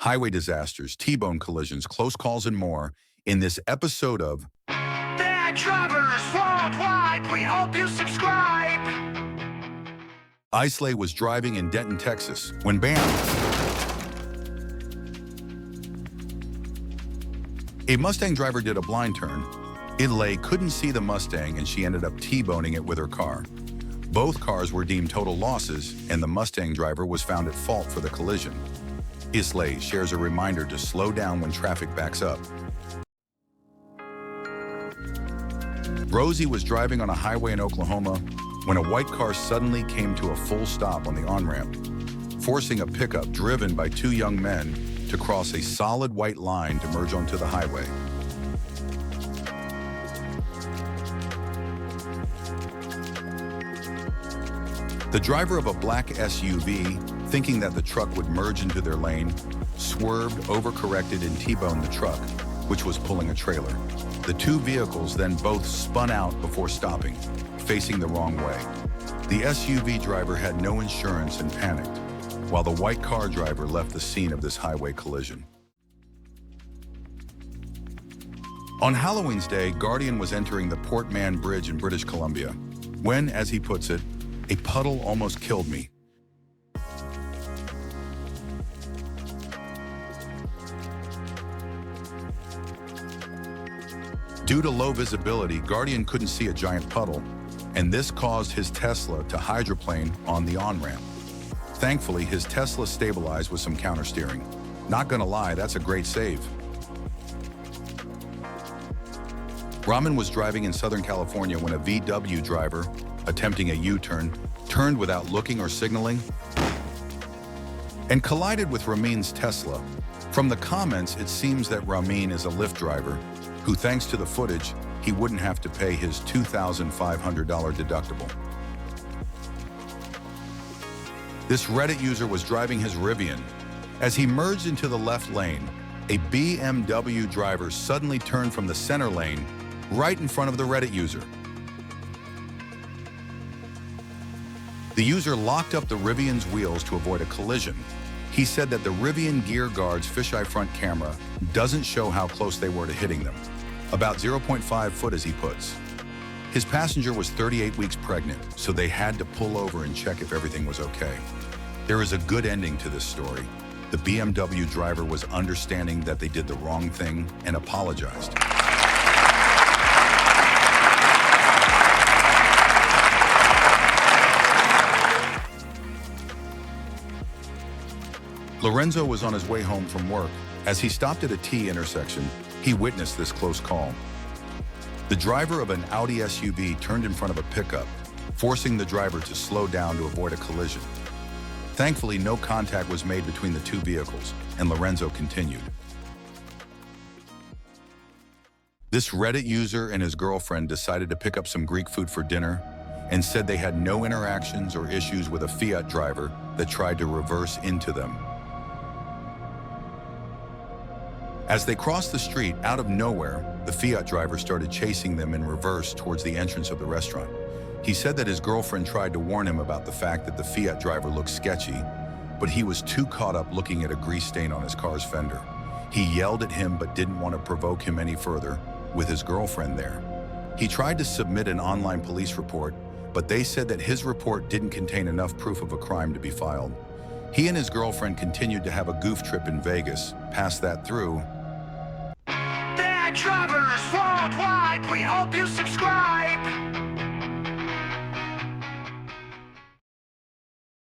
highway disasters, T-bone collisions, close calls, and more in this episode of Bad Drivers Worldwide. We hope you subscribe. Islay was driving in Denton, Texas, when bam! A Mustang driver did a blind turn. Islay couldn't see the Mustang and she ended up T-boning it with her car. Both cars were deemed total losses and the Mustang driver was found at fault for the collision. Islay shares a reminder to slow down when traffic backs up. Rosie was driving on a highway in Oklahoma when a white car suddenly came to a full stop on the on-ramp, forcing a pickup driven by two young men to cross a solid white line to merge onto the highway. The driver of a black SUV, thinking that the truck would merge into their lane, swerved, overcorrected, and T-boned the truck, which was pulling a trailer. The two vehicles then both spun out before stopping, facing the wrong way. The SUV driver had no insurance and panicked, while the white car driver left the scene of this highway collision. On Halloween's Day, Guardian was entering the Port Mann Bridge in British Columbia, when, as he puts it, a puddle almost killed me. Due to low visibility, Guardian couldn't see a giant puddle, and this caused his Tesla to hydroplane on the on-ramp. Thankfully, his Tesla stabilized with some countersteering. Not gonna lie, that's a great save. Ramin was driving in Southern California when a VW driver, attempting a U-turn, turned without looking or signaling, and collided with Ramin's Tesla. From the comments, it seems that Ramin is a Lyft driver, who, thanks to the footage, he wouldn't have to pay his $2,500 deductible. This Reddit user was driving his Rivian. As he merged into the left lane, a BMW driver suddenly turned from the center lane right in front of the Reddit user. The user locked up the Rivian's wheels to avoid a collision. He said that the Rivian gear guard's fisheye front camera doesn't show how close they were to hitting them. About 0.5 foot, as he puts. His passenger was 38 weeks pregnant, so they had to pull over and check if everything was okay. There is a good ending to this story. The BMW driver was understanding that they did the wrong thing and apologized. Lorenzo was on his way home from work. As he stopped at a T intersection, he witnessed this close call. The driver of an Audi SUV turned in front of a pickup, forcing the driver to slow down to avoid a collision. Thankfully, no contact was made between the two vehicles, and Lorenzo continued. This Reddit user and his girlfriend decided to pick up some Greek food for dinner and said they had no interactions or issues with a Fiat driver that tried to reverse into them. As they crossed the street, out of nowhere, the Fiat driver started chasing them in reverse towards the entrance of the restaurant. He said that his girlfriend tried to warn him about the fact that the Fiat driver looked sketchy, but he was too caught up looking at a grease stain on his car's fender. He yelled at him but didn't want to provoke him any further, with his girlfriend there. He tried to submit an online police report, but they said that his report didn't contain enough proof of a crime to be filed. He and his girlfriend continued to have a goof trip in Vegas. Past that through, Bad Drivers Worldwide. We hope you subscribe.